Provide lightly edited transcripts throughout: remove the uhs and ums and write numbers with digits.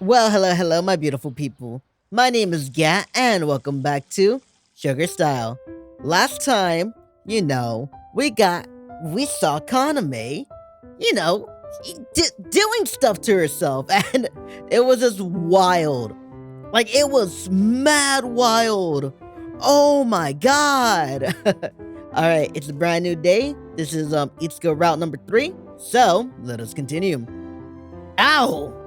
Well, hello, my beautiful people. My name is Gat, and welcome back to Sugar Style. Last time, we saw Kaname, you know, doing stuff to herself, and it was just wild. Like, it was mad wild. Oh my god. Alright, it's a brand new day. This is Ichika route number 3. So, let us continue. Ow!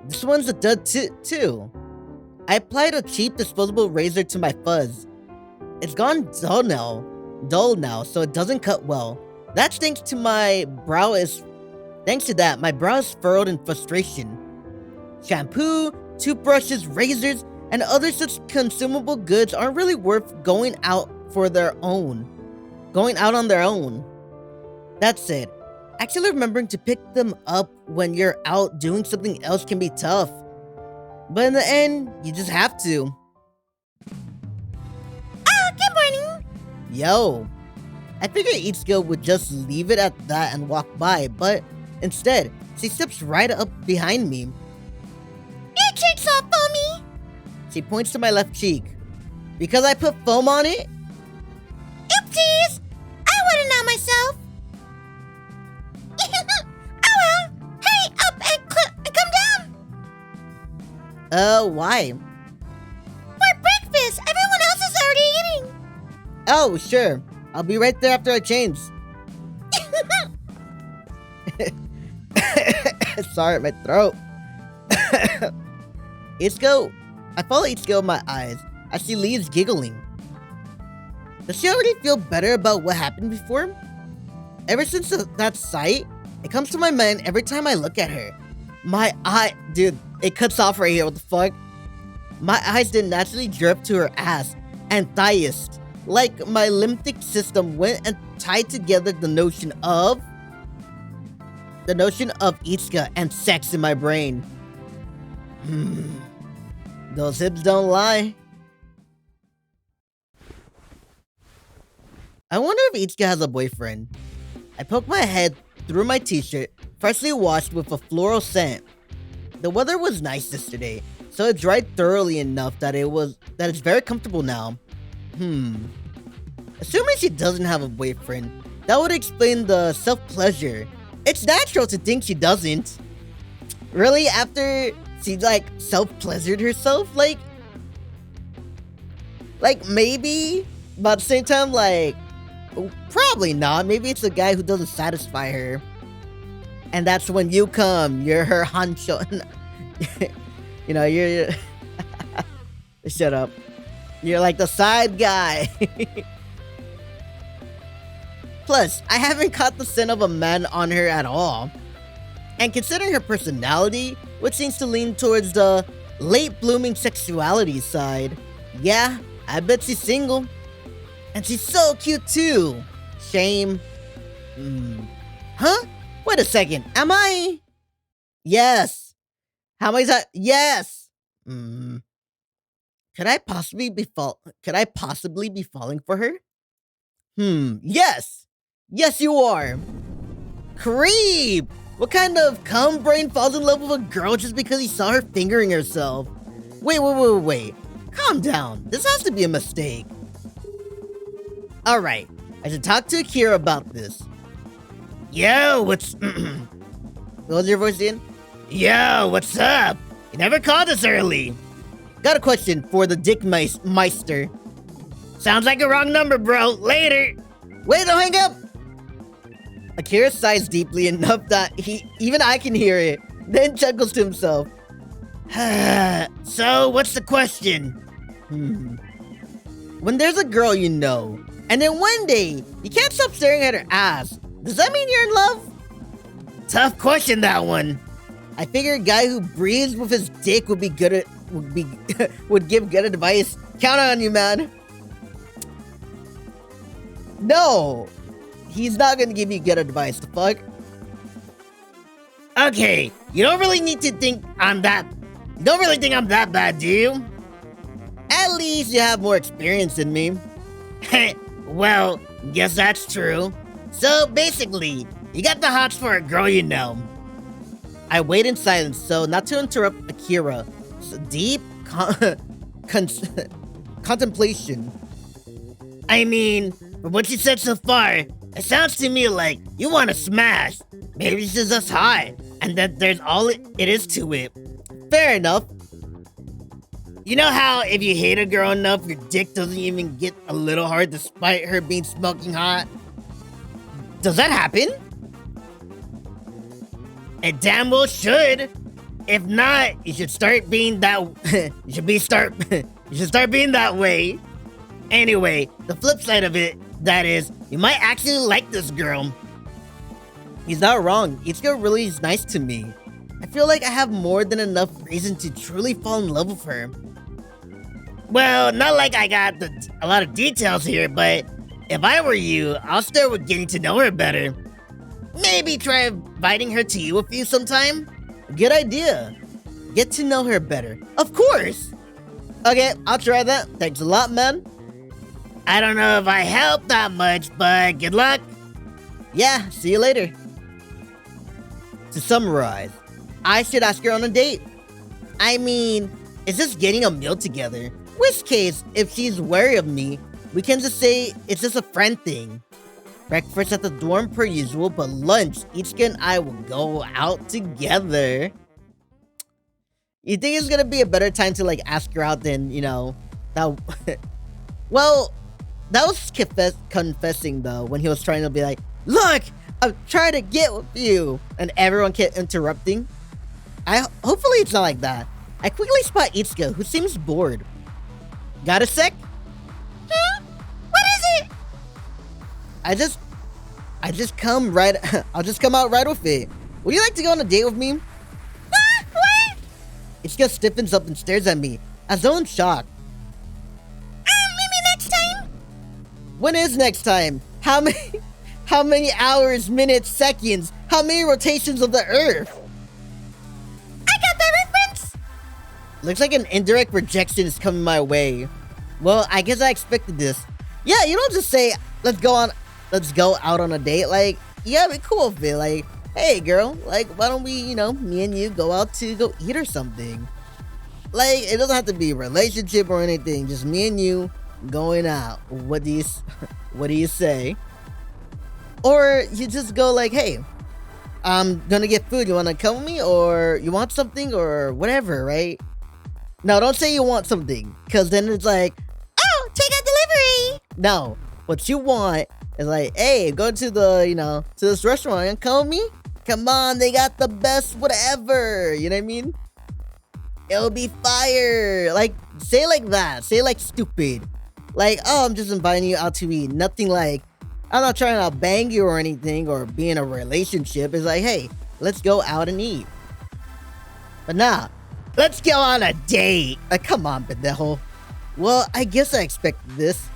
This one's a dud too. I applied a cheap disposable razor to my fuzz. It's gone dull now, so it doesn't cut well. Thanks to that, my brow is furrowed in frustration. Shampoo, toothbrushes, razors, and other such consumable goods aren't really worth going out on their own. That's it. Actually remembering to pick them up when you're out doing something else can be tough. But in the end, you just have to. Good morning. Yo. I figured Ichika would just leave it at that and walk by, but instead, she steps right up behind me. Your cheek's all foamy. She points to my left cheek. Because I put foam on it? Oopsies. I wouldn't know myself. Oh well. Hey, up and come down. Why? For breakfast. Everyone else is already eating. Oh, sure. I'll be right there after I change. Sorry, my throat. Ichika, I follow Ichika with my eyes as she leaves giggling. Does she already feel better about what happened before? Ever since that sight, it comes to my mind every time I look at her. My eye, dude, it cuts off right here, what the fuck? My eyes did naturally drip to her ass and thighs. Like my limbic system went and tied together the notion of Ichika and sex in my brain. Those hips don't lie. I wonder if Ichika has a boyfriend. I poke my head through my t-shirt, freshly washed with a floral scent. The weather was nice yesterday, so it dried thoroughly enough that it's very comfortable now. Assuming she doesn't have a boyfriend, that would explain the self-pleasure. It's natural to think she doesn't. Really, after she self-pleasured herself, like maybe, but at the same time, probably not. Maybe it's a guy who doesn't satisfy her. And that's when you come. You're her honcho. You're... Shut up. You're like the side guy. Plus, I haven't caught the scent of a man on her at all. And considering her personality, which seems to lean towards the late-blooming sexuality side, yeah, I bet she's single. And she's so cute too. Shame. Huh? Wait a second. Am I? Yes. How many times? Yes. Could I possibly be falling for her? Yes. Yes, you are. Creep. What kind of cum brain falls in love with a girl just because he saw her fingering herself? Wait. Calm down. This has to be a mistake. Alright, I should talk to Akira about this. Yo, what's... What was your voice in? Yo, what's up? You never called us early. Got a question for the Dick Meister. Sounds like a wrong number, bro. Later. Wait, don't hang up. Akira sighs deeply enough that even I can hear it, then chuckles to himself. So, what's the question? When there's a girl you know, and then one day, you can't stop staring at her ass. Does that mean you're in love? Tough question, that one. I figure a guy who breathes with his dick would give good advice. Count on you, man. No, he's not gonna give you good advice. The fuck? Okay, you don't really think I'm that bad, do you? At least you have more experience than me. Well, guess that's true. So basically, you got the hots for a girl you know. I wait in silence so not to interrupt Akira. Deep con- contemplation. I mean, from what you said so far, it sounds to me like you want to smash. Maybe it's just hot, and that there's all it is to it. Fair enough. You know how if you hate a girl enough, your dick doesn't even get a little hard despite her being smoking hot? Does that happen? It damn well should. If not, you should start being that. you should start being that way. Anyway, the flip side of it, that is, you might actually like this girl. He's not wrong. Ichika really is nice to me. I feel like I have more than enough reason to truly fall in love with her. Well, not like I got a lot of details here, but if I were you, I'll start with getting to know her better. Maybe try inviting her to you with you sometime? Good idea. Get to know her better. Of course! Okay, I'll try that. Thanks a lot, man. I don't know if I helped that much, but good luck. Yeah, see you later. To summarize, I should ask her on a date. I mean, it's just getting a meal together. Worst case, if she's wary of me, we can just say it's just a friend thing. Breakfast at the dorm per usual, but lunch, Ichika and I will go out together. You think it's gonna be a better time to like ask her out than, you know, that... Well, that was confessing though, when he was trying to be like, look, I'm trying to get with you, and everyone kept interrupting. Hopefully it's not like that. I quickly spot Ichika, who seems bored. Got a sec? Huh? What is it? I just come right. I'll just come out right with it. Would you like to go on a date with me? What? Ichika stiffens up and stares at me, as though in shock. Maybe next time. When is next time? How many hours, minutes, seconds? How many rotations of the Earth? I got that reference. Looks like an indirect rejection is coming my way. Well, I guess I expected this. Yeah, you don't just say, let's go out on a date. Like, yeah, be cool with it. Like, hey girl, like, why don't we, you know, me and you go out to go eat or something. Like, it doesn't have to be a relationship or anything. Just me and you going out. What do you say? Or you just go like, hey, I'm gonna get food. You wanna come with me? Or you want something or whatever, right? No, don't say you want something. Cause then it's like, oh, take out delivery. No, what you want is like, hey, go to the, you know, to this restaurant and come with me? Come on, they got the best whatever. You know what I mean? It'll be fire. Like, say like that. Say like stupid. Like, oh, I'm just inviting you out to eat. Nothing like, I'm not trying to bang you or anything or be in a relationship. It's like, hey, let's go out and eat. But nah, let's go on a date. Like, come on, pendejo. Well, I guess I expected this.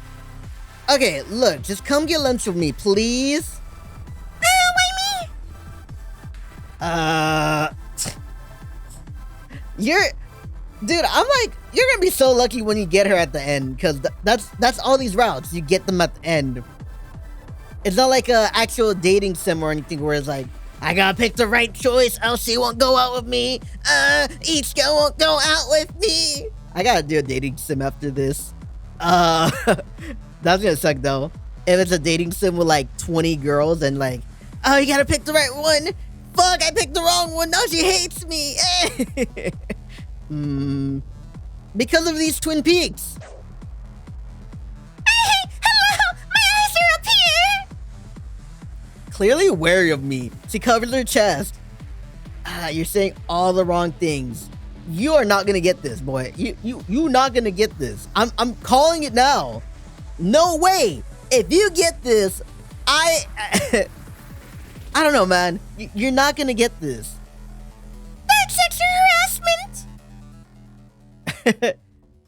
Okay, look, just come get lunch with me, please. Why me? Dude, I'm like, you're gonna be so lucky when you get her at the end, because that's all these routes. You get them at the end. It's not like a actual dating sim or anything where it's like, I gotta pick the right choice, else she won't go out with me. Ichika won't go out with me. I gotta do a dating sim after this. That's gonna suck though. If it's a dating sim with like 20 girls and like, oh, you gotta pick the right one. Fuck, I picked the wrong one. Now she hates me. Because of these Twin Peaks. Hello, my eyes are up here. Clearly wary of me. She covers her chest. You're saying all the wrong things. You are not gonna get this, boy. You not gonna get this. I'm calling it now. No way. If you get this, I don't know, man. You're not gonna get this. That's sexual harassment.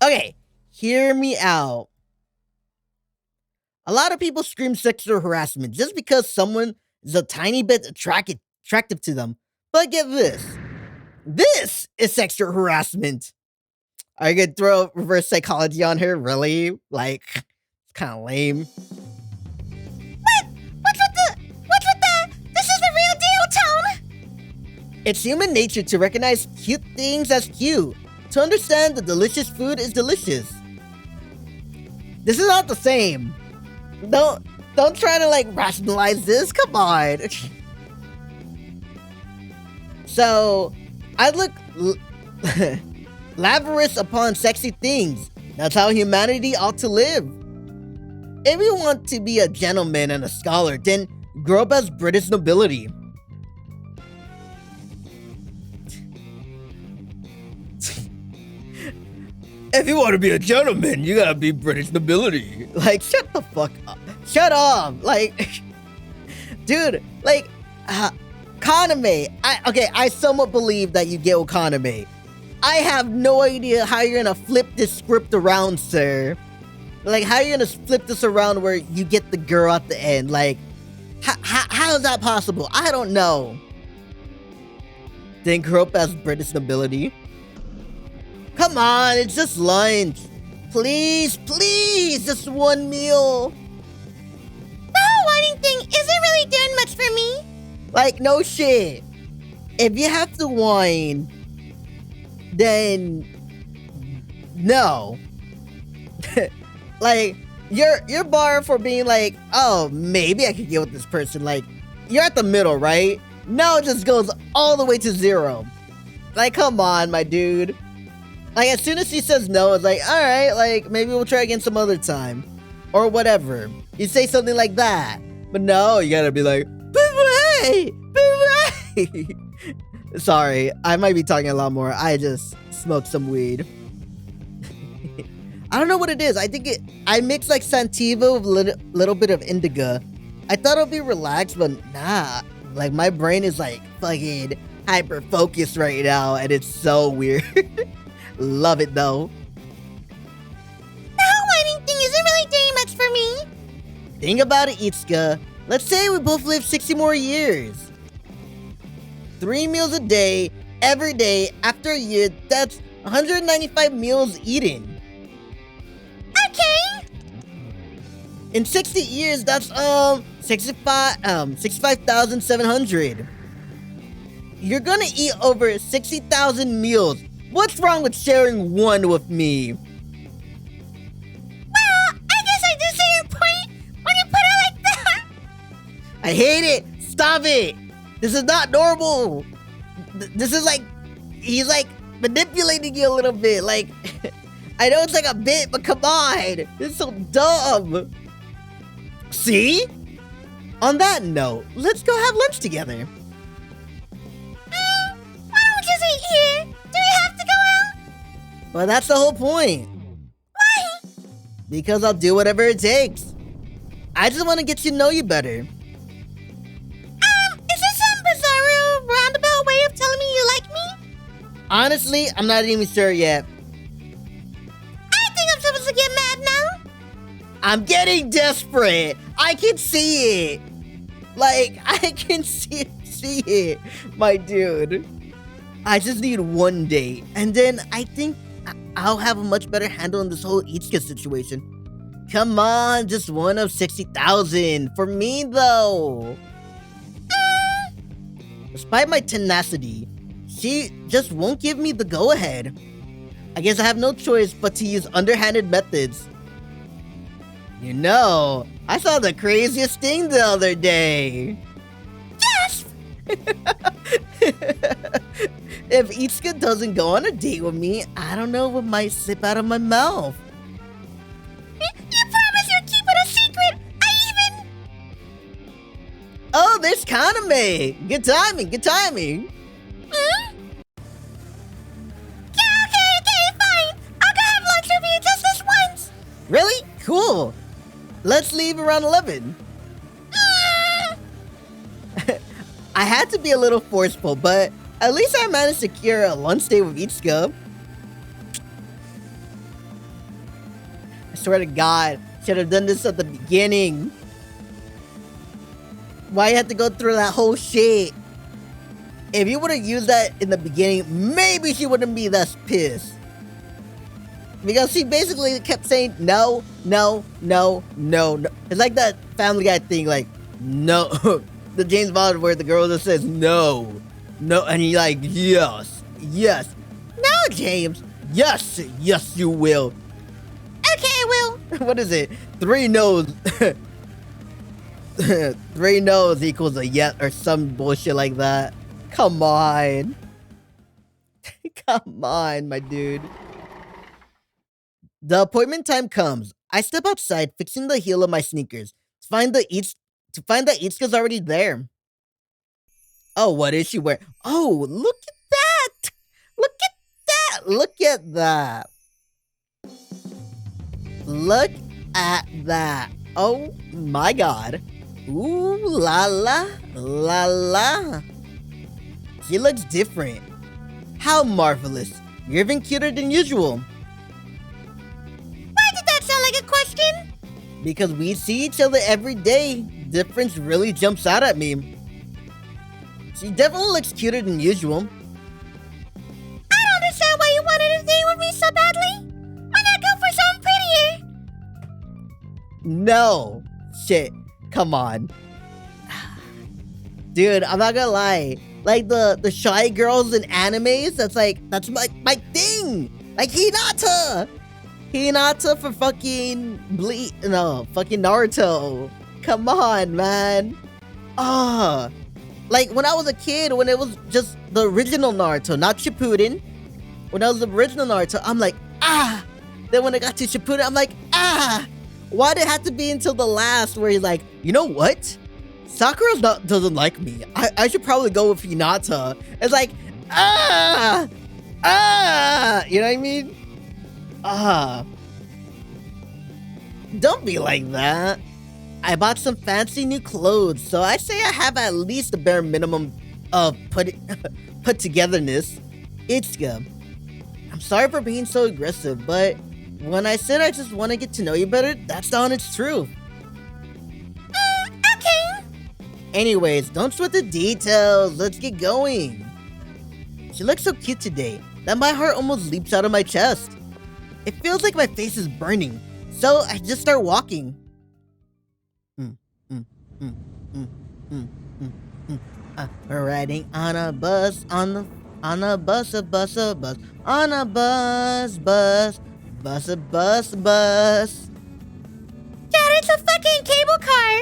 Okay, hear me out. A lot of people scream sexual harassment just because someone is a tiny bit attractive to them. But get this. This is sexual harassment. Are you gonna throw reverse psychology on her? Really? Like, it's kind of lame. What's with the? This is the real deal, Tone. It's human nature to recognize cute things as cute, to understand that delicious food is delicious. This is not the same. Don't try to like rationalize this. Come on. So, I look lavish upon sexy things. That's how humanity ought to live. If you want to be a gentleman and a scholar, then grow up as British nobility. If you want to be a gentleman, you gotta be British nobility. Like, shut the fuck up. Shut up. Like, dude, like, Kaname. I somewhat believe that you get Kaname. I have no idea how you're gonna flip this script around, sir. Like, how you gonna flip this around where you get the girl at the end? Like, how is that possible? I don't know. Then grow up as British nobility. Come on, it's just lunch. Please, please, just one meal. The whole whining thing isn't really doing much for me. Like, no shit. If you have to whine, then no. Like, your bar for being like, oh, maybe I could get with this person. Like, you're at the middle, right? No, it just goes all the way to 0. Like, come on, my dude. Like, as soon as she says no, it's like, all right, like, maybe we'll try again some other time. Or whatever. You say something like that. But no, you gotta be like, boo-boo-hey! Boo-boo-hey! Sorry, I might be talking a lot more. I just smoked some weed. I don't know what it is. I think I mix like sativa with a little bit of indica. I thought it'll be relaxed, but nah. Like, my brain is like fucking hyper focused right now, and it's so weird. Love it though. The whole whining thing isn't really doing much for me. Think about it, Ichika. Let's say we both live 60 more years. 3 meals a day, every day, after a year, that's 195 meals eaten. Okay. In 60 years, that's 65,700. You're gonna eat over 60,000 meals. What's wrong with sharing one with me? Well, I guess I do see your point when you put it like that. I hate it. Stop it. This is not normal. This is like, he's like manipulating you a little bit. Like, I know it's like a bit, but come on. This is so dumb. See? On that note, let's go have lunch together. Why don't we just eat here? Do we have to go out? Well, that's the whole point. Why? Because I'll do whatever it takes. I just want to get to know you better. Is this some bizarre roundabout way of telling me you like me? Honestly, I'm not even sure yet. I think I'm supposed to get mad now. I'm getting desperate. I can see it. Like, I can see it, my dude. I just need one date, and then I think I'll have a much better handle on this whole Ichika situation. Come on, just one of 60,000. For me, though. Despite my tenacity, she just won't give me the go-ahead. I guess I have no choice but to use underhanded methods. You know, I saw the craziest thing the other day. Yes! If Ichika doesn't go on a date with me, I don't know what might slip out of my mouth. You promise you'll keep it a secret? Oh, there's Kaname! Good timing, good timing! Hmm? Yeah, okay, fine. I'll go have lunch with you just this once. Really? Cool! Let's leave around 11. I had to be a little forceful, but at least I managed to secure a lunch date with Ichika. I swear to God, should have done this at the beginning. Why you have to go through that whole shit? If you would have used that in the beginning, maybe she wouldn't be that pissed. Because she basically kept saying no, no, no, no, no. It's like that Family Guy thing, like, no. The James Bond where the girl just says no. No, and he like, yes, yes. No, James. Yes, yes, you will. Okay, I will. What is it? 3 no's. 3 no's equals a yes or some bullshit like that. Come on. Come on, my dude. The appointment time comes. I step outside, fixing the heel of my sneakers to find that Ichika's already there. Oh, what is she wearing? Oh, look at that! Look at that! Look at that! Look at that! Oh my god! Ooh la la la la! She looks different. How marvelous! You're even cuter than usual. Why did that sound like a question? Because we see each other every day. Difference really jumps out at me. She definitely looks cuter than usual. I don't understand why you wanted to date with me so badly. Why not go for something prettier? No. Shit. Come on. Dude, I'm not gonna lie. Like the shy girls in animes, that's my thing. Like Hinata. Hinata for fucking fucking Naruto. Come on, man. Like when I was a kid, when it was just the original Naruto, not Shippuden. When I was the original Naruto, I'm like, ah. Then when I got to Shippuden, I'm like, ah. Why did it have to be until the last where he's like, you know what? Sakura doesn't like me. I should probably go with Hinata. It's like, ah. You know what I mean? Don't be like that. I bought some fancy new clothes, so I say I have at least the bare minimum of put togetherness. Ichika, I'm sorry for being so aggressive, but when I said I just want to get to know you better, that's the honest truth. Okay. Anyways, don't sweat the details. Let's get going. She looks so cute today that my heart almost leaps out of my chest. It feels like my face is burning, so I just start walking. We're riding on a bus, on a bus, a bus, a bus, on a bus, bus, bus, a bus, bus. Dad, it's a fucking cable car.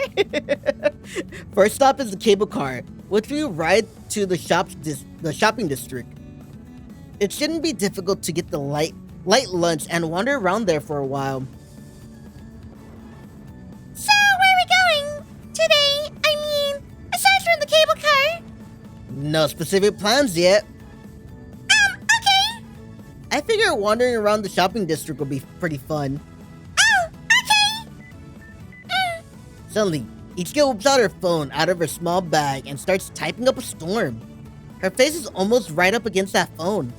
First stop is the cable car, which we ride to the shopping district. It shouldn't be difficult to get the light lunch and wander around there for a while. So, where are we going today? I mean, aside from the cable car? No specific plans yet. Okay. I figure wandering around the shopping district will be pretty fun. Oh, okay. Suddenly, Ichika whips out her phone out of her small bag and starts typing up a storm. Her face is almost right up against that phone.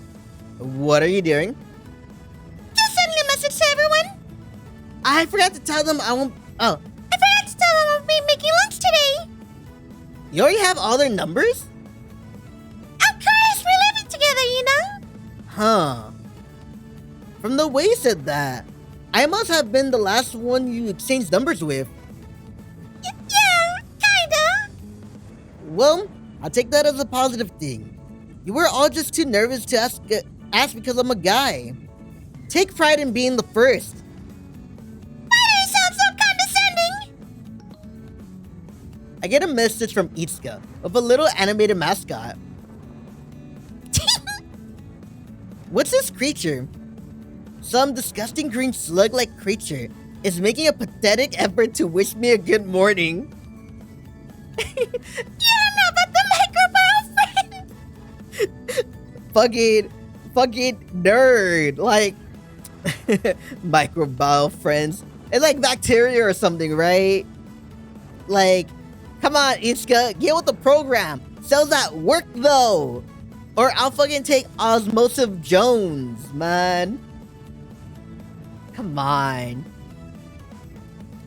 What are you doing? Just sending a message to everyone. I forgot to tell them I won't... Oh, I forgot to tell them I'll be making lunch today. you already have all their numbers? Of course, we're living together, you know? Huh. From the way you said that, I must have been the last one you exchanged numbers with. Yeah, kinda. Well, I'll take that as a positive thing. You were all just too nervous to ask because I'm a guy. Take pride in being the first. Why do you sound so condescending? I get a message from Ichika with a little animated mascot. What's this creature? Some disgusting green slug-like creature is making a pathetic effort to wish me a good morning. You don't know about the microbiome friend. Fucking nerd. Like, microbiome friends. It's like bacteria or something, right? Like, come on, Ichika, get with the program. Cells at work, though. Or I'll fucking take Osmosis Jones, man. Come on.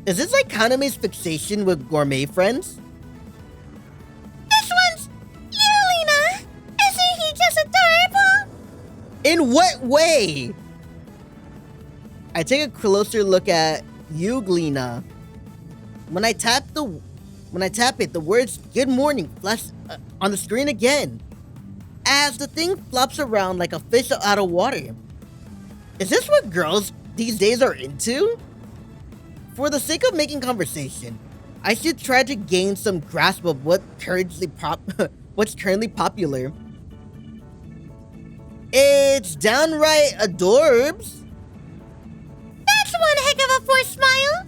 Is this like Kaname's fixation with gourmet friends? This one's Yulina. Isn't he just adorable? In what way? I take a closer look at Yuglina. When I tap it, the words "Good morning" flash on the screen again. as the thing flops around like a fish out of water. Is this what girls these days are into? For the sake of making conversation, I should try to gain some grasp of what's currently popular. It's downright adorbs. That's one heck of a forced smile.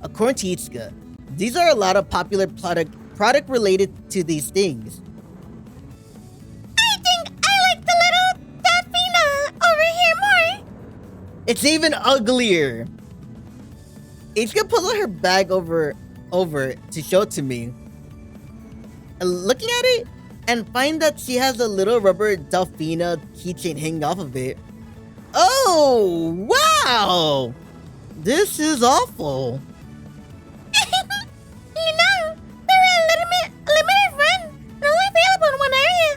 According to Ichika, these are a lot of popular product related to these things. I think I like the little Daphina over here more. It's even uglier. Ichika pulls out her bag over to show it to me. And looking at it, and find that she has a little rubber Delfina keychain hanging off of it. Oh, wow! This is awful. You know, they're a limited run and only available in one area.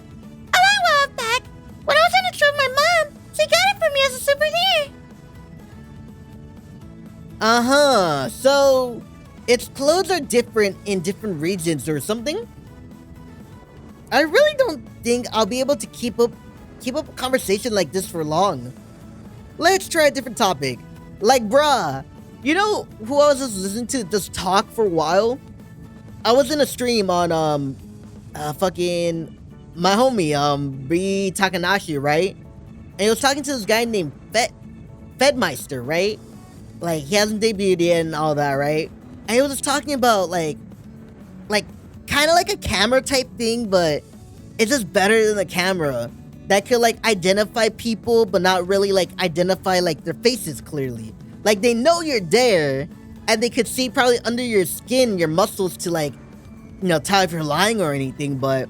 A while back, when I was on a trip with my mom, she got it for me as a souvenir. Uh-huh, so its clothes are different in different regions or something? I really don't think I'll be able to keep up a conversation like this for long. Let's try a different topic. Like, bruh, you know who I was just listening to just talk for a while? I was in a stream on fucking my homie B Takanashi, right? And he was talking to this guy named Fedmeister, right? Like, he hasn't debuted yet and all that, right? And he was just talking about like kind of like a camera type thing, but it's just better than a camera that could like identify people, but not really like identify like their faces clearly. Like, they know you're there, and they could see probably under your skin, your muscles to like, you know, tell if you're lying or anything, but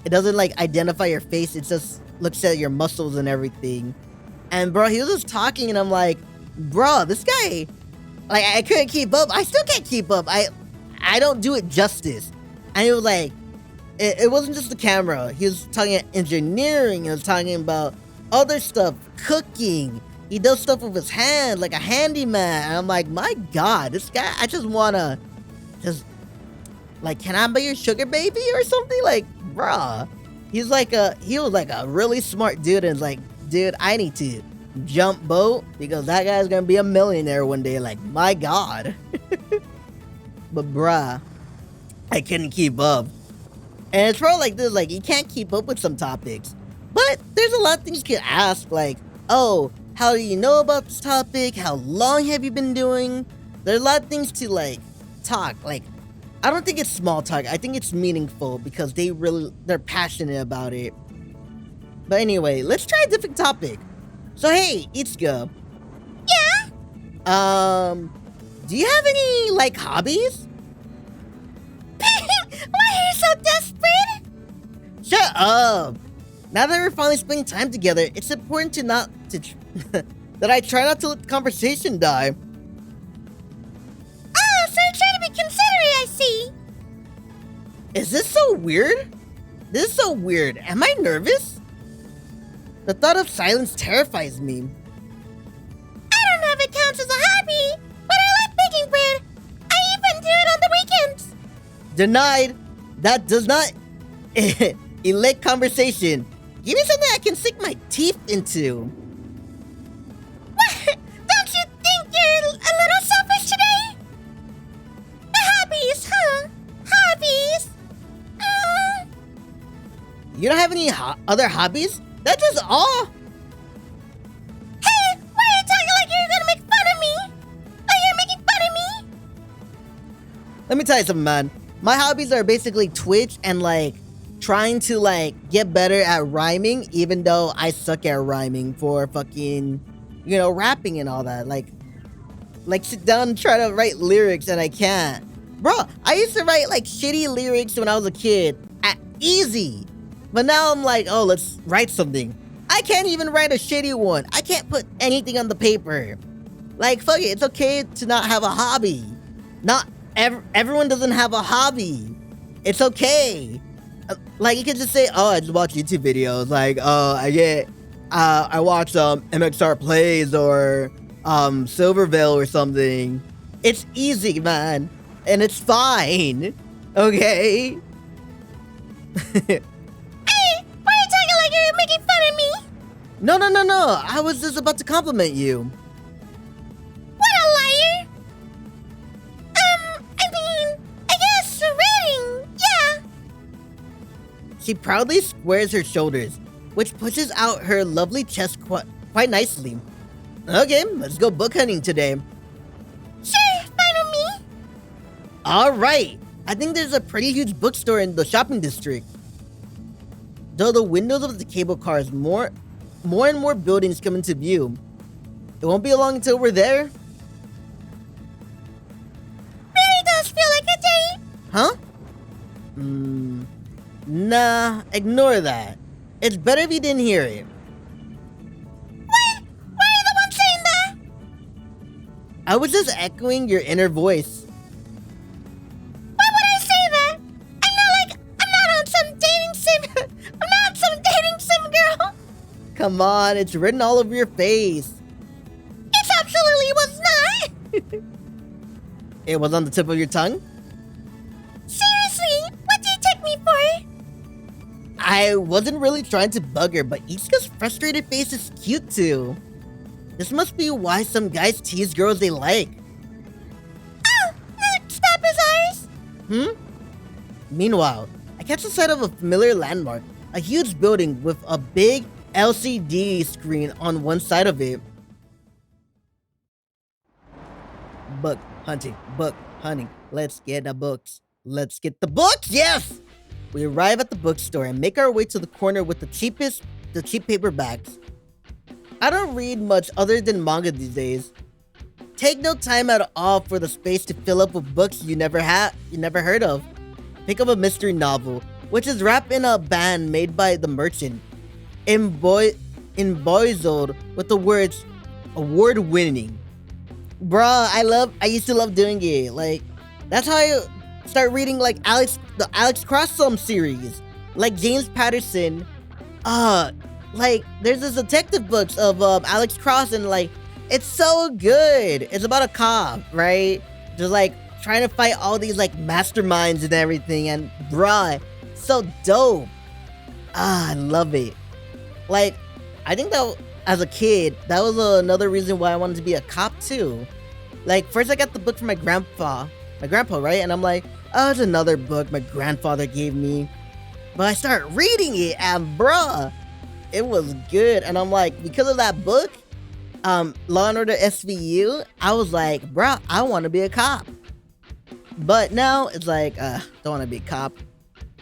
it doesn't like identify your face. It just looks at your muscles and everything. And bro, he was just talking, and I'm like, bro, this guy, like, I couldn't keep up. I still can't keep up. I don't do it justice. And he was like, it wasn't just the camera. He was talking about engineering. He was talking about other stuff, cooking. He does stuff with his hand, like a handyman. And I'm like, my God, this guy, I just wanna, like, can I be your sugar baby or something? Like, bruh. He was like a really smart dude, and it's like, dude, I need to jump boat because that guy's gonna be a millionaire one day. Like, my God. But bruh, I couldn't keep up. And it's probably like this, like, you can't keep up with some topics. But there's a lot of things you can ask, like, oh, how do you know about this topic? How long have you been doing? There's a lot of things to, like, talk. Like, I don't think it's small talk. I think it's meaningful because they're passionate about it. But anyway, let's try a different topic. So, hey, Ichika. Yeah? Do you have any, like, hobbies? Why are you so desperate? Shut up! Now that we're finally spending time together, it's important that I try not to let the conversation die. Oh, so you're trying to be considerate, I see. Is this so weird? This is so weird. Am I nervous? The thought of silence terrifies me. I don't know if it counts as a hobby, but I like baking bread. I even do it on the weekends. Denied. That does not elect conversation. Give me something I can sink my teeth into. What? Don't you think you're a little selfish today? Hobbies, huh? Hobbies? You don't have any other hobbies? That's just all. Hey, why are you talking like you're gonna make fun of me? Oh, you're making fun of me? Let me tell you something, man. My hobbies are basically Twitch and like trying to like get better at rhyming, even though I suck at rhyming for fucking, you know, rapping and all that. Like sit down and try to write lyrics and I can't. Bro, I used to write like shitty lyrics when I was a kid. Easy. But now I'm like, oh, let's write something. I can't even write a shitty one. I can't put anything on the paper. Like, fuck it, it's okay to not have a hobby. Not everyone doesn't have a hobby. It's okay. Like, you can just say, oh, I just watch YouTube videos. Like, I watch MXR Plays or Silvervale or something. It's easy, man. And it's fine. Okay? Hey, why are you making fun of me? No, no, no, no. I was just about to compliment you. What a liar! I mean, I guess reading, yeah. She proudly squares her shoulders, which pushes out her lovely chest quite nicely. Okay, let's go book hunting today. Sure, fine with me. Alright, I think there's a pretty huge bookstore in the shopping district. Though the windows of the cable cars, more and more buildings come into view. It won't be long until we're there. Really does feel like a date. Huh? Nah, ignore that. It's better if you didn't hear it. Why are you the one saying that? I was just echoing your inner voice. Why would I say that? I'm not on some dating sim. I'm not some dating sim girl. Come on, it's written all over your face. It absolutely was not. It was on the tip of your tongue? Seriously, what do you take me for? I wasn't really trying to bug her, but Ichika's frustrated face is cute too. This must be why some guys tease girls they like. Oh, stop his eyes. Meanwhile, I catch the sight of a familiar landmark, a huge building with a big LCD screen on one side of it. Book hunting, let's get the books. Let's get the books, yes! We arrive at the bookstore and make our way to the corner with the cheap paperbacks. I don't read much other than manga these days. Take no time at all for the space to fill up with books you never heard of. Pick up a mystery novel, which is wrapped in a band made by the merchant, emboizled with the words award-winning. Bruh, I used to love doing it. Like, that's how I start reading like the Alex Cross series, like James Patterson. Like there's this detective books of Alex Cross, and like it's so good. It's about a cop, right? Just like trying to fight all these like masterminds and everything, and bruh, so dope. I love it. Like, I think that as a kid, that was another reason why I wanted to be a cop too. Like, first I got the book from my grandpa, right? And I'm like, oh, it's another book my grandfather gave me. But I started reading it, and bruh, it was good. And I'm like, because of that book, Law and Order SVU, I was like, bruh, I want to be a cop. But now it's like, don't want to be a cop.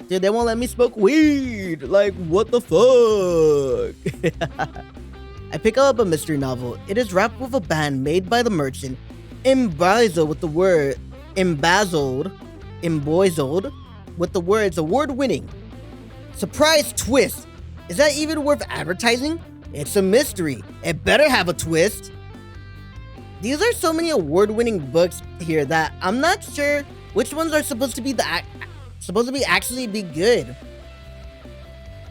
Dude, they won't let me smoke weed. Like, what the fuck? I pick up a mystery novel. It is wrapped with a band made by the merchant, emboizled with the words award-winning. Surprise twist. Is that even worth advertising? It's a mystery. It better have a twist. These are so many award-winning books here that I'm not sure which ones are supposed to be actually be good.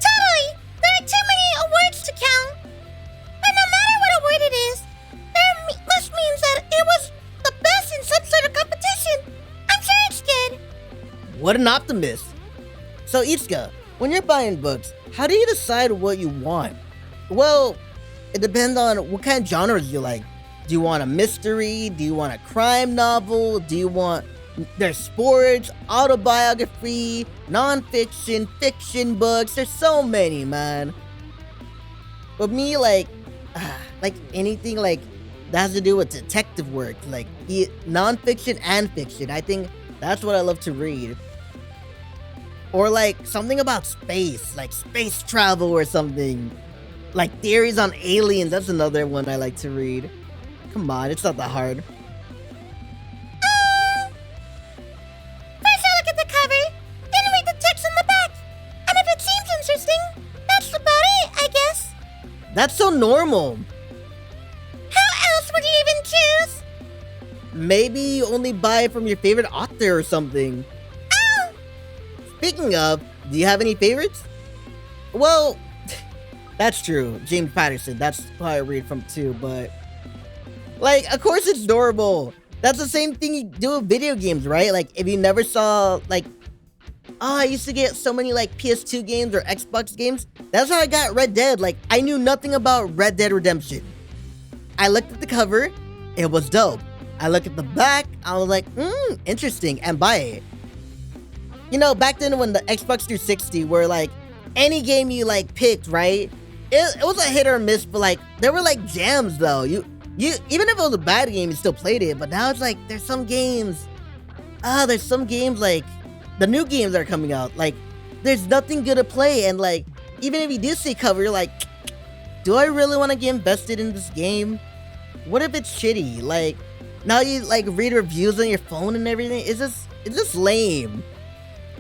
Totally! There are too many awards to count. And no matter what award it is, must means that it was the best in some sort of competition. I'm sure it's good. What an optimist. So Ichika, when you're buying books, how do you decide what you want? Well, it depends on what kind of genres you like. Do you want a mystery? Do you want a crime novel? Do you want there's sports, autobiography, non-fiction, fiction books? There's so many, man. But me, like anything like that has to do with detective work, like non-fiction and fiction. I think that's what I love to read. Or like something about space, like space travel or something. Like theories on aliens, that's another one I like to read. Come on, it's not that hard. First I look at the cover, then read the text on the back. And if it seems interesting, that's about it, I guess. That's so normal. How else would you even choose? Maybe you only buy it from your favorite author or something. Oh! Speaking of, do you have any favorites? Well, that's true. James Patterson, that's who I read from too, but like, of course it's adorable. That's the same thing you do with video games, right? Like, if you never saw, like, oh, I used to get so many like PS2 games or Xbox games. That's how I got Red Dead. Like, I knew nothing about Red Dead Redemption. I looked at the cover, it was dope. I looked at the back, I was like, interesting, and buy it. You know, back then when the Xbox 360 were like, any game you like picked, right? It was a hit or miss, but like, there were like jams though. You even if it was a bad game, you still played it. But now it's like, there's some games like, the new games that are coming out, like, there's nothing good to play. And like, even if you do see cover, you're like, do I really want to get invested in this game? What if it's shitty? Like, now you like read reviews on your phone and everything. It's just lame.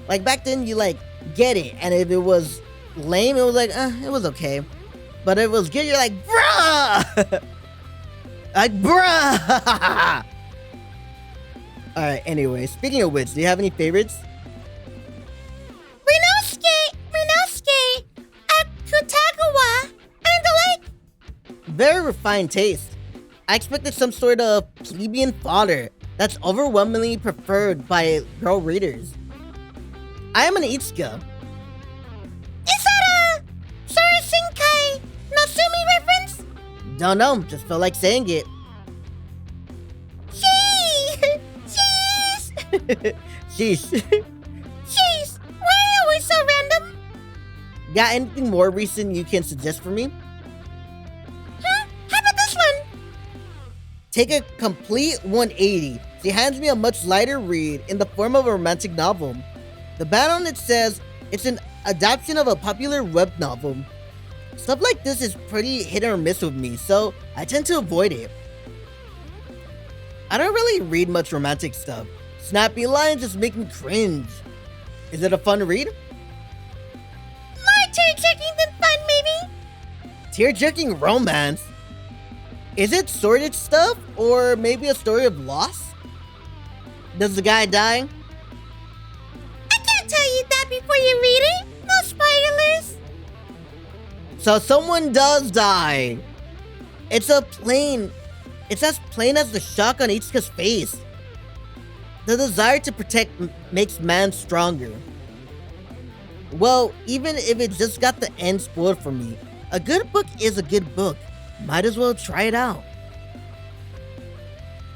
Like back then you like get it, and if it was lame, it was like, it was okay. But if it was good, you're like, bruh! Like, bruh! Alright, anyway, speaking of which, do you have any favorites? Renosuke, Akutagawa, and the like. Very refined taste. I expected some sort of plebeian fodder that's overwhelmingly preferred by girl readers. I am an Ichika. Is that a Surasenkai Nasumi reference? Don't know, just felt like saying it. Jeez! Sheesh. Jeez! Why are you always so random? Got anything more recent you can suggest for me? Huh? How about this one? Take a complete 180. She hands me a much lighter read in the form of a romantic novel. The ban on it says it's an adaptation of a popular web novel. Stuff like this is pretty hit or miss with me, so I tend to avoid it. I don't really read much romantic stuff. Snappy lines just make me cringe. Is it a fun read? More tear-jerking than fun, maybe? Tear-jerking romance? Is it sordid stuff, or maybe a story of loss? Does the guy die? I can't tell you that before you read it. No spoilers. So someone does die. It's as plain as the shock on Ichika's face. The desire to protect makes man stronger. Well, even if it just got the end spoiled for me, a good book is a good book. Might as well try it out.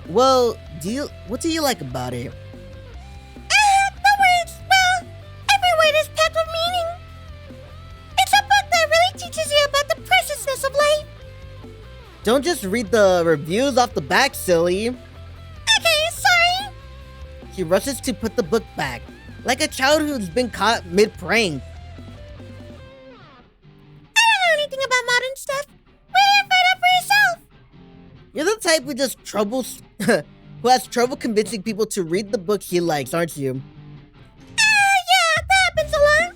Well, what do you like about it? The words, well, every word is packed with meaning. It's a book that really teaches you about the preciousness of life. Don't just read the reviews off the back, silly. Okay, sorry. She rushes to put the book back, like a child who's been caught mid-prank. I don't know anything about modern stuff. Read it right up for yourself. You're the type who has trouble convincing people to read the book he likes, aren't you? Yeah, that happens a lot.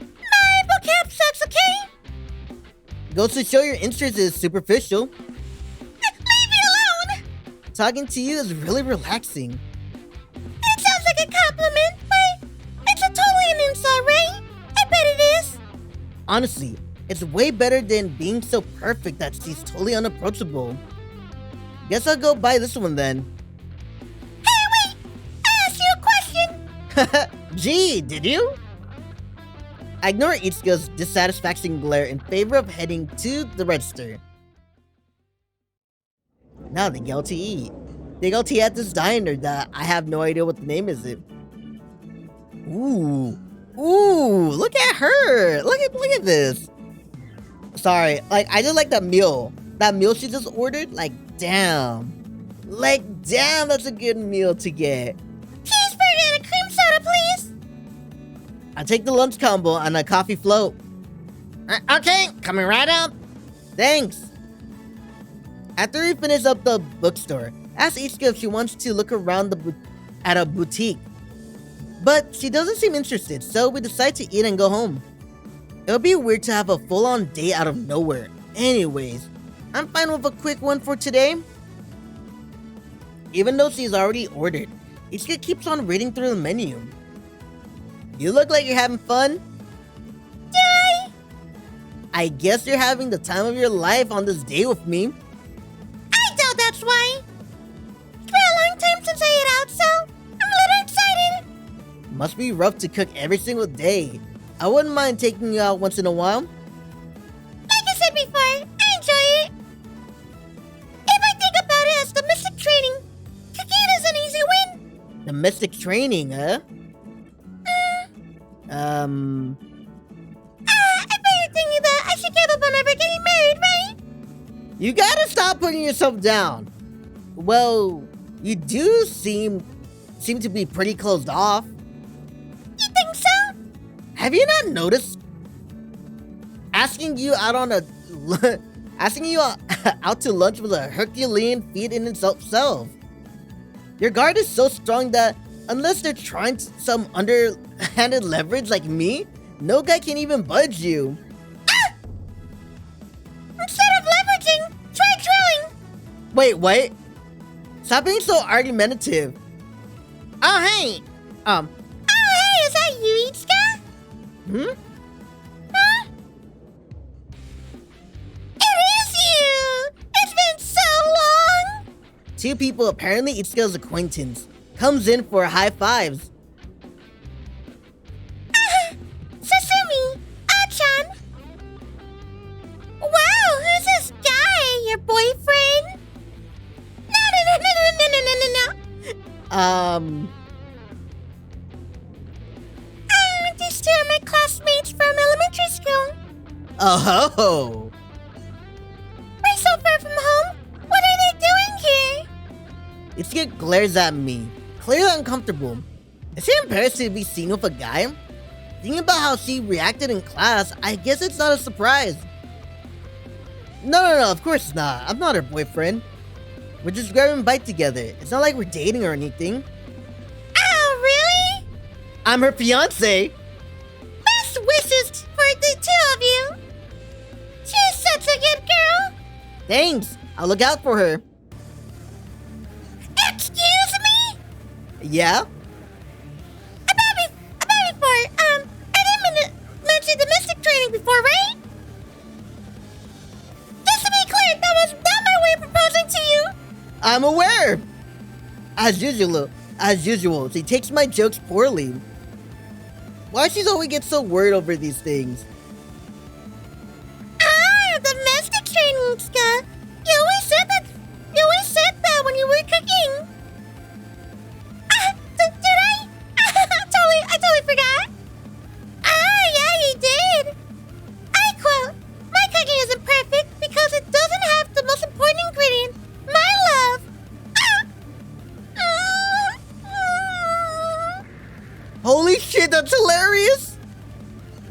My vocab sucks, okay? Goes to show your interest is superficial. Leave me alone. Talking to you is really relaxing. It sounds like a compliment, but it's totally an insult, right? I bet it is. Honestly, it's way better than being so perfect that she's totally unapproachable. Guess I'll go buy this one then. Hey, wait! I asked you a question! Gee, did you? I ignore Ichika's dissatisfaction glare in favor of heading to the register. Now they go to eat. They go to eat at this diner that I have no idea what the name is. Ooh, look at her. Look at this. Sorry, like, I just like that meal. That meal she just ordered, like, damn. Like, damn, that's a good meal to get. Cheeseburger and a cream soda, please. I'll take the lunch combo and a coffee float. Okay, coming right up. Thanks. After we finish up the bookstore, ask Ichika if she wants to look around at a boutique. But she doesn't seem interested, so we decide to eat and go home. It would be weird to have a full-on date out of nowhere. Anyways, I'm fine with a quick one for today. Even though she's already ordered, Ichika keeps on reading through the menu. You look like you're having fun. Do I? I guess you're having the time of your life on this date with me. I doubt that's why. It's been a long time since I ate out, so I'm a little excited. Must be rough to cook every single day. I wouldn't mind taking you out once in a while. Like I said before, I enjoy it. If I think about it as domestic training, cooking is an easy win. Domestic training, huh? I bet you're thinking that I should give up on ever getting married, right? You gotta stop putting yourself down. Well, you do seem to be pretty closed off. You think so? Have you not noticed? Asking you out on a asking you out to lunch was a Herculean feat in itself. Your guard is so strong that unless they're trying some underhanded leverage like me, no guy can even budge you. Instead of leveraging, try drilling. Wait, what? Stop being so argumentative. Oh, hey. Oh, hey, is that you, Ichika? Hmm? Huh? It is you! It's been so long! Two people, apparently Ichika's acquaintance, comes in for high fives. Sasumi! Chan! Wow, who's this guy? Your boyfriend? No. These two are my classmates from elementary school. Oh. We're so far from home. What are they doing here? Ichika glares at me, clearly uncomfortable. Is it embarrassing to be seen with a guy? Thinking about how she reacted in class, I guess it's not a surprise. No, of course not. I'm not her boyfriend. We're just grabbing a bite together. It's not like we're dating or anything. Oh, really? I'm her fiance. Best wishes for the two of you. She's such a good girl. Thanks. I'll look out for her. Excuse me? Yeah? About before, I didn't mention domestic training before, right? Just to be clear, that was not my way of proposing to you. I'm aware. As usual, she takes my jokes poorly. Why she's always get so worried over these things? Domestic training, Ichika. You always said that when you were cooking. Did I? I totally forgot. Yeah, you did. I quote, my cooking isn't perfect because it doesn't have the most important ingredient, my love. Holy shit, that's hilarious!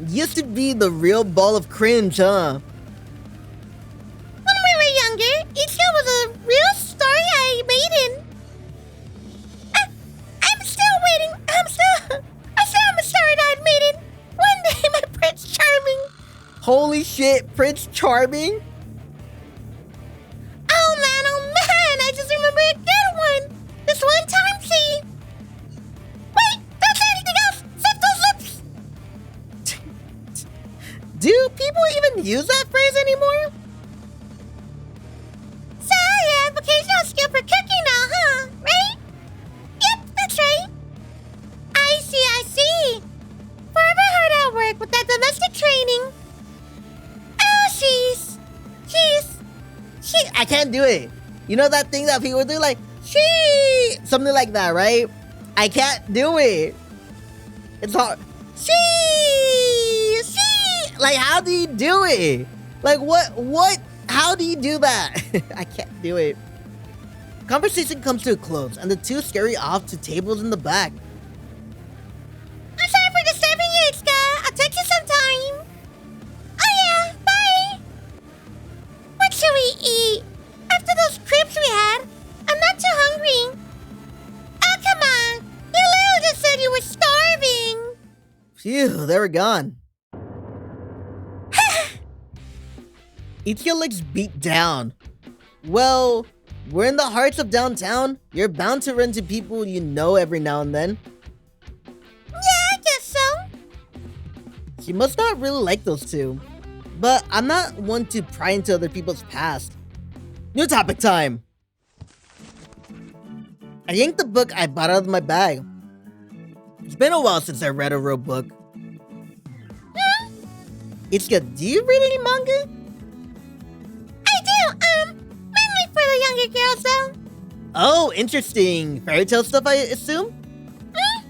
Used to be the real ball of cringe, huh? When we were younger, Ichika was a real story-eyed maiden. I'm still waiting. I'm still a story-eyed maiden. One day, my Prince Charming. Holy shit, Prince Charming? Oh man, I just remember a good one. This one time, see. Wait, don't say anything else. Zip those lips. Do people even use that phrase anymore? So yeah, vocational skill for cooking now, huh? Right? Yep, that's right. I see. Forever hard at work with that domestic training. Oh, she's. I can't do it. You know that thing that people do, like, she, something like that, right? I can't do it. It's hard. She, like, how do you do it? Like, what? How do you do that? I can't do it. Conversation comes to a close, and the two scurry off to tables in the back. I'm sorry for disturbing you, Ichika. I'll text you sometime. Oh yeah, bye. What should we eat? After those crepes we had, I'm not too hungry. Oh, come on. You literally just said you were starving. Phew, they were gone. Ichika looks beat down. Well, we're in the hearts of downtown. You're bound to run into people you know every now and then. Yeah, I guess so. She must not really like those two. But I'm not one to pry into other people's past. New topic time! I yanked the book I bought out of my bag. It's been a while since I read a real book. Huh? Ichika, do you read any manga? I do, mainly for the younger girls though. Oh, interesting. Fairy tale stuff, I assume? Huh?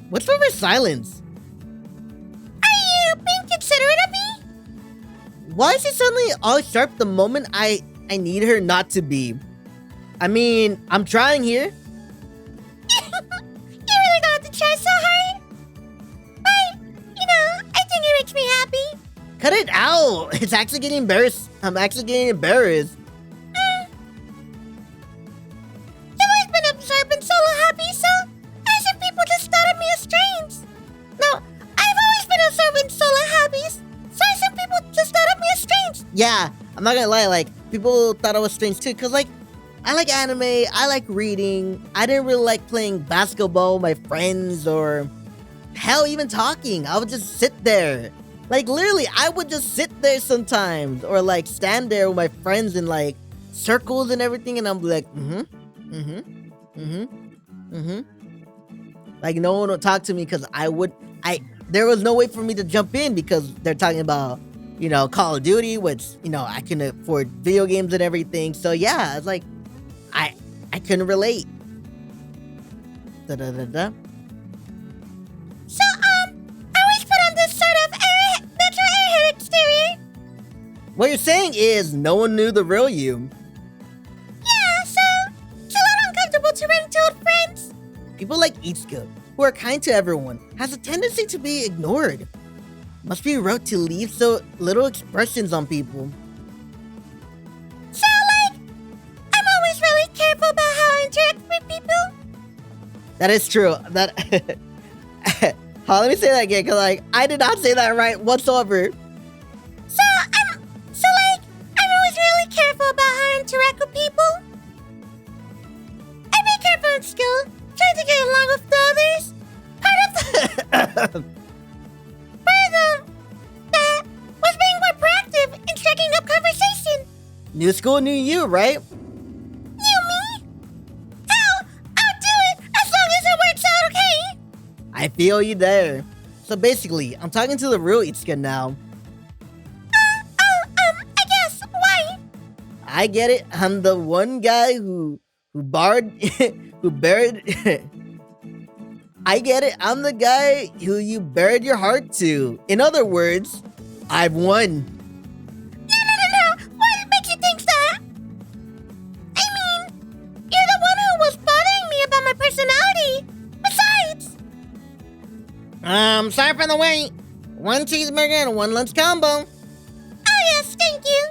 What's with her silence? Are you being considerate of me? Why is she suddenly all sharp the moment I need her not to be? I mean, I'm trying here. You really got to try so hard. But, I think it makes me happy. Cut it out. It's actually getting embarrassed. I'm actually getting embarrassed. You've always been absorbed in solo hobbies, so as if people just thought of me as strange. No, I've always been absorbed in solo hobbies, so as if people just thought of me as strange. Yeah, I'm not gonna lie, like, people thought I was strange too, cause like, I like anime, I like reading, I didn't really like playing basketball with my friends, or hell, even talking. I would just sit there. Like, literally, I would just sit there sometimes, or like, stand there with my friends in like, circles and everything, and I'm like, like, no one would talk to me, cause there was no way for me to jump in, because they're talking about, Call of Duty, which, I can afford video games and everything. So yeah, it's like, I couldn't relate. So, I always put on this sort of natural airhead exterior. What you're saying is no one knew the real you. Yeah, so it's a little uncomfortable to run into old friends. People like Ichika, who are kind to everyone, has a tendency to be ignored. Must be rough to leave so little expressions on people. So, I'm always really careful about how I interact with people. That is true. That. Let me say that again, cause I did not say that right whatsoever. So, I'm always really careful about how I interact with people. I be careful in school, trying to get along with the others. Part of that was being more proactive and striking up conversation. New school, new you, right? You me? I'll do it as long as it works out, okay? I feel you there. So basically, I'm talking to the real Ichika now. I guess, why? I get it. I'm the one guy who buried. I get it. I'm the guy who you buried your heart to. In other words, I've won. No. What makes you think that? I mean, you're the one who was bothering me about my personality. Besides. Sorry for the wait. 1 cheeseburger and 1 lunch combo. Oh yes, thank you.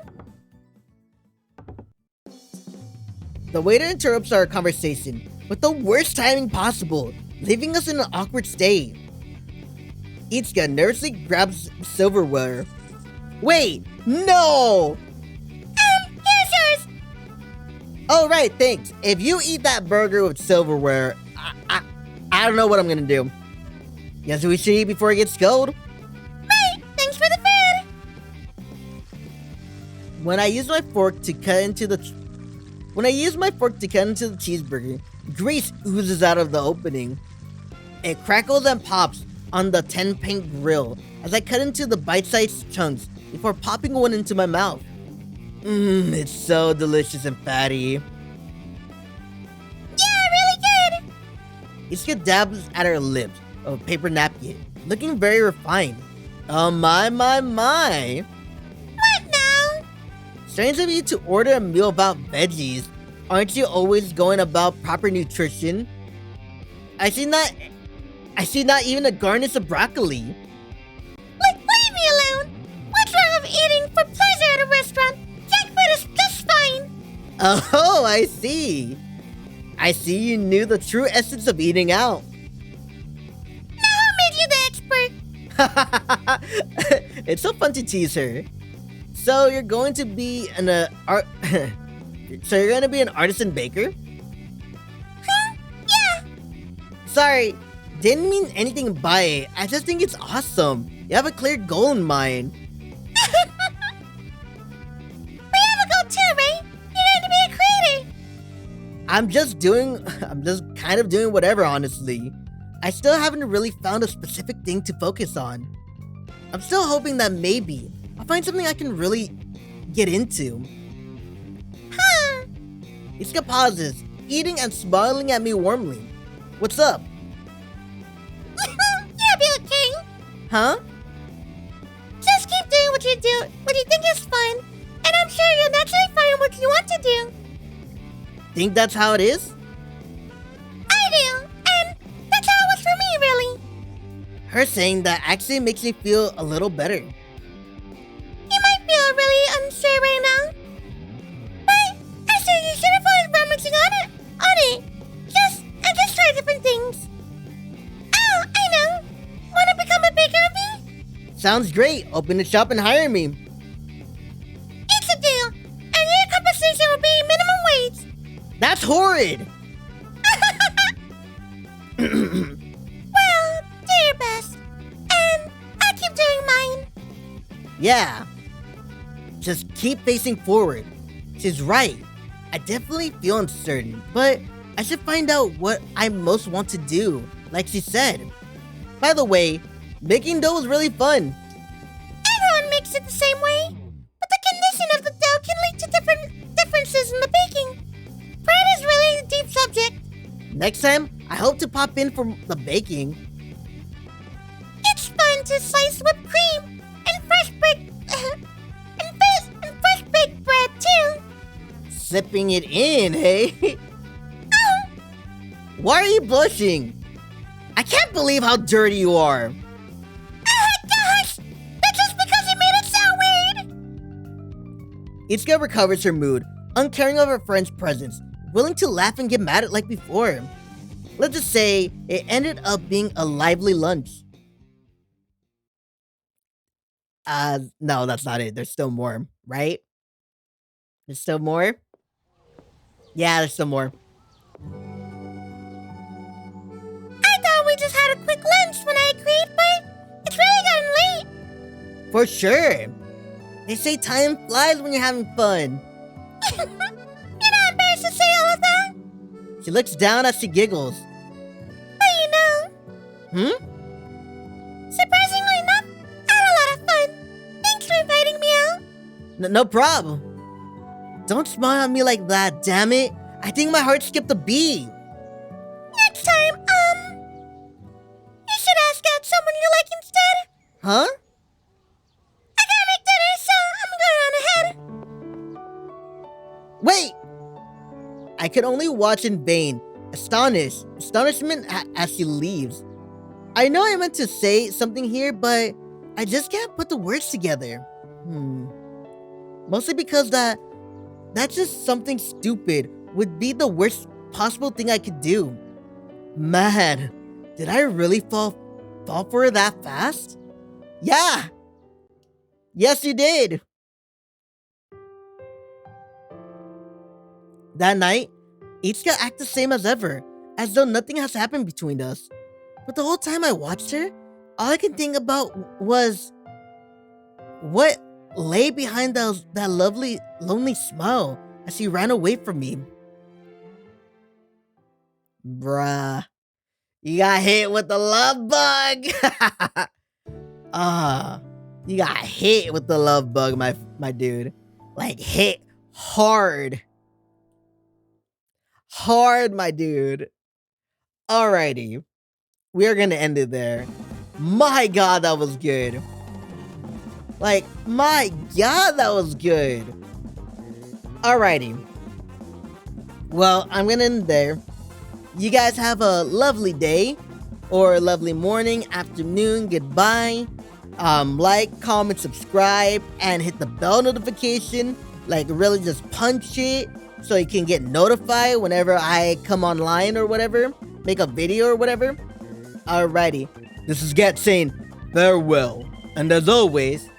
The waiter interrupts our conversation with the worst timing possible, leaving us in an awkward state. Ichika nervously grabs silverware. Wait, no! Here's yours. Oh right, thanks. If you eat that burger with silverware, I don't know what I'm gonna do. Guess we should eat before it gets cold. Right, thanks for the food. When I use my fork to cut into the cheeseburger, grease oozes out of the opening. It crackles and pops on the 10-paint grill as I cut into the bite-sized chunks before popping one into my mouth. It's so delicious and fatty. Yeah, really good. Ichika dabs at her lips of a paper napkin, looking very refined. Oh my. What now? Strange of you to order a meal about veggies. Aren't you always going about proper nutrition? I see not even a garnish of broccoli. Leave me alone. What's wrong with eating for pleasure at a restaurant? Junk food is just fine. Oh, I see. I see you knew the true essence of eating out. Now who made you the expert? It's so fun to tease her. So you're going to be an artisan baker? Huh? Yeah. Sorry, didn't mean anything by it. I just think it's awesome. You have a clear goal in mind. We have a goal too, right? You're going to be a creator. I'm just kind of doing whatever, honestly. I still haven't really found a specific thing to focus on. I'm still hoping that maybe I'll find something I can really get into. Huh. Ichika pauses, eating and smiling at me warmly. What's up? You'll be okay. Huh? Just keep doing what you do, what you think is fun, and I'm sure you'll naturally find what you want to do. Think that's how it is? I do, and that's how it was for me, really. Her saying that actually makes me feel a little better. You might feel really unsure right now, but I said you should avoid rummaging on it. Just try different things. Oh, I know. Want to become a baker of me? Sounds great. Open the shop and hire me. It's a deal, and your compensation will be minimum wage. That's horrid. Well, do your best, and I'll keep doing mine. Yeah. Just keep facing forward. She's right. I definitely feel uncertain, but I should find out what I most want to do, like she said. By the way, making dough is really fun. Everyone makes it the same way, but the condition of the dough can lead to differences in the baking. Bread is really a deep subject. Next time, I hope to pop in for the baking. It's fun to slice whipped cream and fresh baked bread too. Sipping it in, hey? Oh, Why are you blushing? I can't believe how dirty you are. gosh, that's just because you made it sound weird. Ichika recovers her mood, uncaring of her friend's presence, willing to laugh and get mad at like before. Let's just say it ended up being a lively lunch. No, that's not it. There's still more, right? There's still more? Yeah, there's still more. I thought we just had a quick lunch when I agreed, but it's really gotten late. For sure. They say time flies when you're having fun. You're not embarrassed to say all of that? She looks down as she giggles. But you know, surprisingly enough, I had a lot of fun. Thanks for inviting me out. No problem. Don't smile at me like that, damn it. I think my heart skipped a beat. Next time, you should ask out someone you like instead. Huh? I gotta make dinner, so I'm going on ahead. Wait! I could only watch in vain, astonishment as she leaves. I know I meant to say something here, but I just can't put the words together. Mostly because that's just something stupid would be the worst possible thing I could do. Man, did I really fall for her that fast? Yeah! Yes, you did! That night, Ichika acted the same as ever, as though nothing has happened between us. But the whole time I watched her, all I could think about was what lay behind that lovely, lonely smile as she ran away from me. Bruh, you got hit with the love bug. You got hit with the love bug, my dude. Like hit hard. Hard, my dude. Alrighty. We are gonna end it there. My god, that was good. Like, my god, that was good. Alrighty. Well, I'm gonna end there. You guys have a lovely day, or a lovely morning, afternoon, goodbye. Like, comment, subscribe, and hit the bell notification. Like, really just punch it so you can get notified whenever I come online or whatever. Make a video or whatever. Alrighty. This is Get saying farewell. And as always,